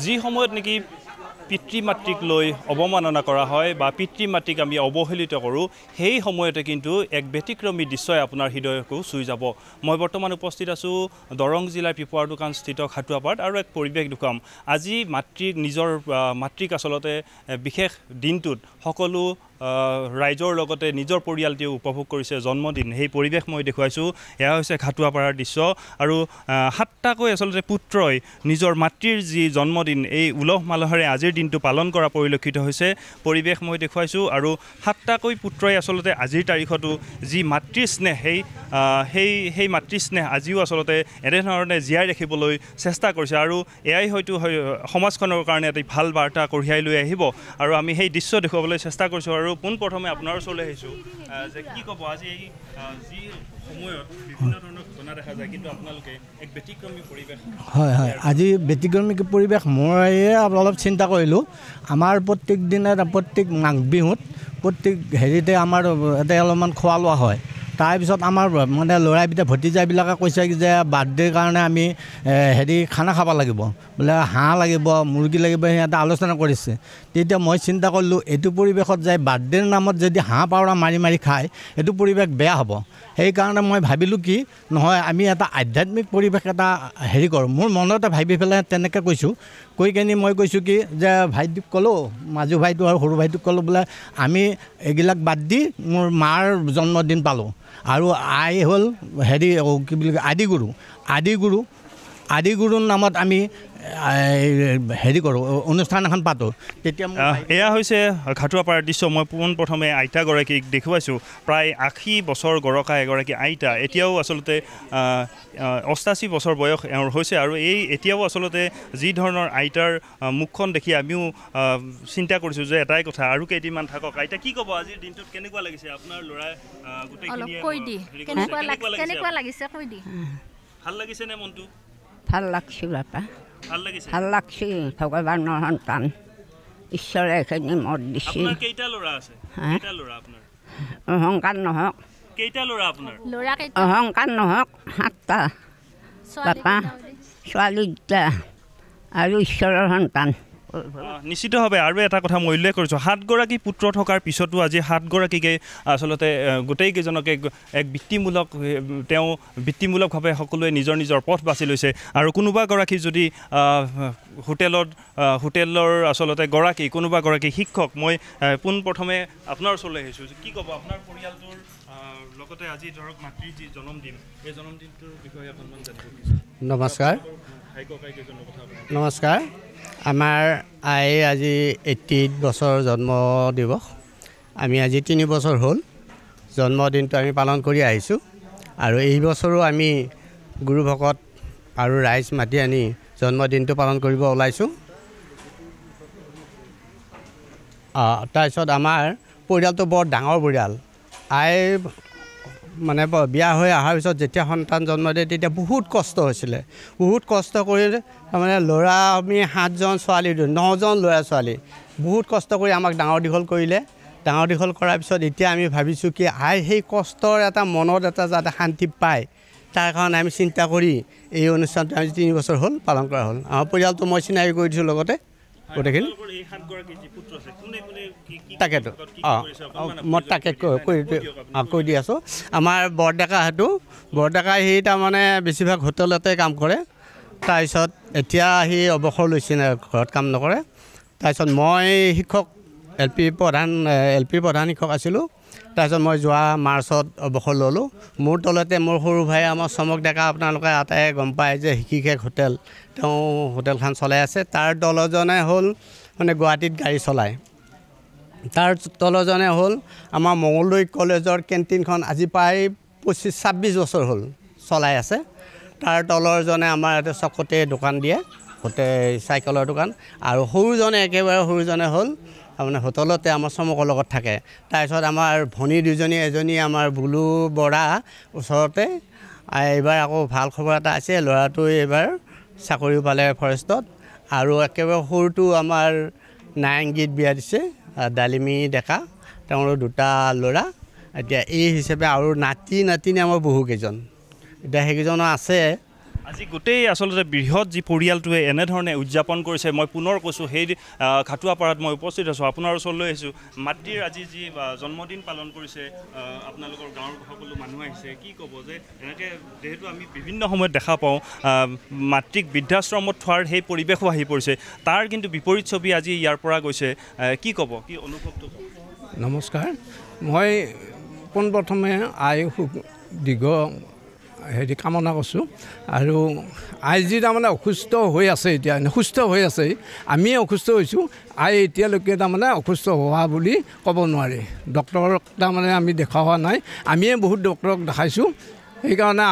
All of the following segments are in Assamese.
যি সময়ত নেকি পিতৃ মাতৃক লৈ অৱমাননা কৰা হয় বা পিতৃ মাতৃক আমি অৱহেলিত কৰোঁ সেই সময়তে কিন্তু এক ব্যতিক্ৰমী দৃশ্যই আপোনাৰ হৃদয়কো চুই যাব মই বৰ্তমান উপস্থিত আছোঁ দৰং জিলাৰ পিপোৱাৰ দোকান স্থিত খাটুৱাপাত আৰু এক পৰিৱেশ দেখুৱাম আজি মাতৃক নিজৰ মাতৃক আচলতে বিশেষ দিনটোত সকলো ৰাইজৰ লগতে নিজৰ পৰিয়ালটিও উপভোগ কৰিছে জন্মদিন সেই পৰিৱেশ মই দেখুৱাইছোঁ এয়া হৈছে খাটুৱাপাৰাৰ দৃশ্য আৰু 7টাকৈ আচলতে পুত্ৰই নিজৰ মাতৃৰ যি জন্মদিন এই উলহ মালহেৰে আজিৰ দিনটো পালন কৰা পৰিলক্ষিত হৈছে পৰিৱেশ মই দেখুৱাইছোঁ আৰু 7টাকৈ পুত্ৰই আচলতে আজিৰ তাৰিখতো যি মাতৃ স্নেহ সেই মাতৃ স্নেহ আজিও আচলতে এনেধৰণে জীয়াই ৰাখিবলৈ চেষ্টা কৰিছে আৰু এয়াই হয়তো সমাজখনৰ কাৰণে এটি ভাল বাৰ্তা কঢ়িয়াই লৈ আহিব আৰু আমি সেই দৃশ্য দেখুৱাবলৈ চেষ্টা কৰিছোঁ আৰু পোনপ্ৰথমে আপোনাৰ ওচৰলৈ আহিছোঁ যে কি ক'ব আজি এই যি সময়ত বিভিন্ন ধৰণৰ ঘটনা দেখা যায় কিন্তু আপোনালোকে এক ব্যতিক্ৰমী পৰিৱেশ হয় হয় আজি ব্যতিক্ৰমী পৰিৱেশ মই অলপ চিন্তা কৰিলোঁ আমাৰ প্ৰত্যেক দিনে প্ৰত্যেক মাঘ বিহুত প্ৰত্যেক হেৰিতে আমাৰ ইয়াতে অলপমান খোৱা লোৱা হয় তাৰপিছত আমাৰ মানে ল'ৰাবিলাক ভতিজাবিলাকে কৈছে যে বাৰ্থডেৰ কাৰণে আমি হেৰি খানা খাব লাগিব বোলে হাঁহ লাগিব মুৰ্গী লাগিব সিহঁতে আলোচনা কৰিছে তেতিয়া মই চিন্তা কৰিলোঁ এইটো পৰিৱেশত যায় বাৰ্থডেৰ নামত যদি হাঁহ পাউৰা মাৰি মাৰি খায় এইটো পৰিৱেশ বেয়া হ'ব সেইকাৰণে মই ভাবিলোঁ কি নহয় আমি এটা আধ্যাত্মিক পৰিৱেশ এটা হেৰি কৰোঁ মোৰ মনতে ভাবি পেলাই তেনেকৈ কৈছোঁ কৈ কিনি মই কৈছোঁ কি যে ভাইটিক ক'লোঁ মাজু ভাইটো আৰু সৰু ভাইটোক ক'লোঁ বোলে আমি এইবিলাক বাদ দি মোৰ মাৰ জন্মদিন পালোঁ আৰু আই হ'ল হেৰি কি বুলি কয় আদিগুৰুৰ নামত আমি হেৰি কৰোঁ অনুষ্ঠান এখন পাতোঁ তেতিয়া এয়া হৈছে খাটুৱাপাৰাৰ দৃশ্য মই পোনপ্ৰথমে আইতাগৰাকীক দেখুৱাইছোঁ প্ৰায় 80 বছৰ গৰকা এগৰাকী আইতা এতিয়াও আচলতে 88 বছৰ বয়স এওঁৰ হৈছে আৰু এই এতিয়াও আচলতে যি ধৰণৰ আইতাৰ মুখখন দেখি আমিও চিন্তা কৰিছোঁ যে এটাই কথা আৰু কেইদিনমান থাকক আইতা কি ক'ব আজিৰ দিনটোত কেনেকুৱা লাগিছে আপোনাৰ ল'ৰাই কেনেকুৱা লাগিছে কৈ দি ভাল লাগিছে নে মনটো ভাল লাগছে বাপা ভাল লাগছে ভগৱানৰ সন্তান ঈশ্বৰে এইখিনি মত দিছে কেইটা ল'ৰা আছে কেইটা ল'ৰা আপোনাৰ অহংকাৰ নহওক কেইটা ল'ৰা আপোনাৰ অহংকাৰ নহওক 7টা বাপা ছোৱালী 2টা আৰু ঈশ্বৰৰ সন্তান নিশ্চিতভাৱে আৰু এটা কথা মই উল্লেখ কৰিছোঁ 7গৰাকী পুত্ৰ থকাৰ পিছতো আজি 7গৰাকীকে আচলতে গোটেইকেইজনকে এক বৃত্তিমূলকভাৱে সকলোৱে নিজৰ নিজৰ পথ বাছি লৈছে আৰু কোনোবা গৰাকী যদি হোটেলৰ আচলতে গৰাকী কোনোবা গৰাকী শিক্ষক মই পোনপ্ৰথমে আপোনাৰ ওচৰলৈ আহিছোঁ কি ক'ব আপোনাৰ পৰিয়ালটোৰ লগতে আজি ধৰক মাতৃৰ যি জন্মদিন এই জন্মদিনটোৰ বিষয়ে অকণমান জানিব নমস্কাৰ নমস্কাৰ আমাৰ আই আজি 88 বছৰ জন্ম দিৱস আমি আজি 3 বছৰ হ'ল জন্মদিনটো আমি পালন কৰি আহিছোঁ আৰু এই বছৰো আমি গুৰু ভকত আৰু ৰাইজ মাতি আনি জন্মদিনটো পালন কৰিব ওলাইছোঁ তাৰপিছত আমাৰ পৰিয়ালটো বৰ ডাঙৰ পৰিয়াল আই মানে বিয়া হৈ অহাৰ পিছত যেতিয়া সন্তান জন্ম দিয়ে তেতিয়া বহুত কষ্ট হৈছিলে বহুত কষ্ট কৰি তাৰমানে ল'ৰা আমি 7জন ছোৱালী 9জন ল'ৰা ছোৱালী বহুত কষ্ট কৰি আমাক ডাঙৰ দীঘল কৰিলে ডাঙৰ দীঘল কৰাৰ পিছত এতিয়া আমি ভাবিছোঁ কি আই সেই কষ্টৰ এটা মনত এটা যাতে শান্তি পায় তাৰ কাৰণে আমি চিন্তা কৰি এই অনুষ্ঠানটো আমি 3 বছৰ হ'ল পালন কৰা হ'ল আমাৰ পৰিয়ালটো মই চিনাকি কৰি দিছোঁ লগতে গোটেইখিনি তাকেতো মই তাকে কৈ দি আছোঁ আমাৰ বৰডেকা সি তাৰমানে বেছিভাগ হোটেলতে কাম কৰে তাৰপিছত এতিয়া সি অৱসৰ লৈছে ঘৰত কাম নকৰে তাৰপিছত মই শিক্ষক এল পি প্ৰধান শিক্ষক আছিলোঁ তাৰপিছত মই যোৱা মাৰ্চত অৱসৰ ল'লোঁ মোৰ তলতে মোৰ সৰু ভাই আমাৰ চমক ডেকা আপোনালোকে আটাই গম পায় যে শিক্ষক হোটেল তেওঁ হোটেলখন চলাই আছে তাৰ দলজনে হ'ল মানে গুৱাহাটীত গাড়ী চলায় তাৰ তলজনে হ'ল আমাৰ মঙলদৈ কলেজৰ কেণ্টিনখন আজি প্ৰায় 25-26 বছৰ হ'ল চলাই আছে তাৰ তলৰজনে আমাৰ ইয়াতে চকতে দোকান দিয়ে চাইকেলৰ দোকান আৰু একেবাৰে সৰুজনে হ'ল মানে হোটেলতে আমাৰ চমকৰ লগত থাকে তাৰপিছত আমাৰ ভনী দুজনী এজনী আমাৰ বুলু বৰা ওচৰতে এইবাৰ আকৌ ভাল খবৰ এটা আছে ল'ৰাটো এইবাৰ চাকৰি পালে ফৰেষ্টত আৰু একেবাৰে সৰুটো আমাৰ নাৰেংগীত বিয়া দিছে ডালিমী ডেকা তেওঁৰ 2টা ল'ৰা এতিয়া এই হিচাপে আৰু নাতিনী আমাৰ বহুকেইজন এতিয়া সেইকেইজনো আছে আজি গোটেই আচলতে বৃহৎ যি পৰিয়ালটোৱে এনেধৰণে উদযাপন কৰিছে মই পুনৰ কৈছোঁ সেই খাটুৱাপাৰাত মই উপস্থিত আছোঁ আপোনাৰ ওচৰলৈ আহিছোঁ মাতৃৰ আজি যি জন্মদিন পালন কৰিছে আপোনালোকৰ গাঁৱৰ সকলো মানুহ আহিছে কি ক'ব যে এনেকৈ যিহেতু আমি বিভিন্ন সময়ত দেখা পাওঁ মাতৃক বৃদ্ধাশ্ৰমত থোৱাৰ সেই পৰিৱেশো আহি পৰিছে তাৰ কিন্তু বিপৰীত ছবি আজি ইয়াৰ পৰা গৈছে কি ক'ব কি অনুভৱটো নমস্কাৰ মই পোনপ্ৰথমে দীৰ্ঘ কামনা কৰিছোঁ আৰু যি তাৰমানে অসুস্থ হৈ আছে এতিয়া সুস্থ হৈ আছে আমিয়ে অসুস্থ হৈছোঁ এতিয়ালৈকে তাৰমানে অসুস্থ হোৱা বুলি ক'ব নোৱাৰি ডক্টৰক তাৰমানে আমি দেখা হোৱা নাই আমিয়ে বহুত ডক্টৰক দেখাইছোঁ সেইকাৰণে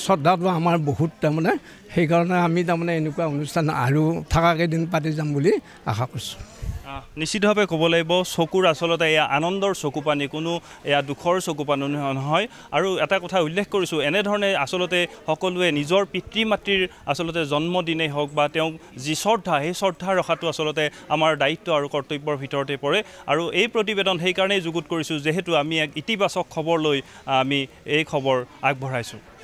শ্ৰদ্ধাটো আমাৰ বহুত তাৰমানে সেইকাৰণে আমি তাৰমানে এনেকুৱা অনুষ্ঠান আৰু থকাকেইদিন পাতি যাম বুলি আশা কৰিছোঁ নিশ্চিতভাৱে ক'ব লাগিব চকুৰ আচলতে এয়া আনন্দৰ চকু পানী কোনো এয়া দুখৰ চকু পানী নহয় আৰু এটা কথা উল্লেখ কৰিছোঁ এনেধৰণে আচলতে সকলোৱে নিজৰ পিতৃ মাতৃৰ আচলতে জন্মদিনেই হওক বা তেওঁক যি শ্ৰদ্ধা সেই শ্ৰদ্ধা ৰখাটো আচলতে আমাৰ দায়িত্ব আৰু কৰ্তব্যৰ ভিতৰতে পৰে আৰু এই প্ৰতিবেদন সেইকাৰণেই যুগুত কৰিছোঁ যিহেতু আমি এক ইতিবাচক খবৰ লৈ আমি এই খবৰ আগবঢ়াইছোঁ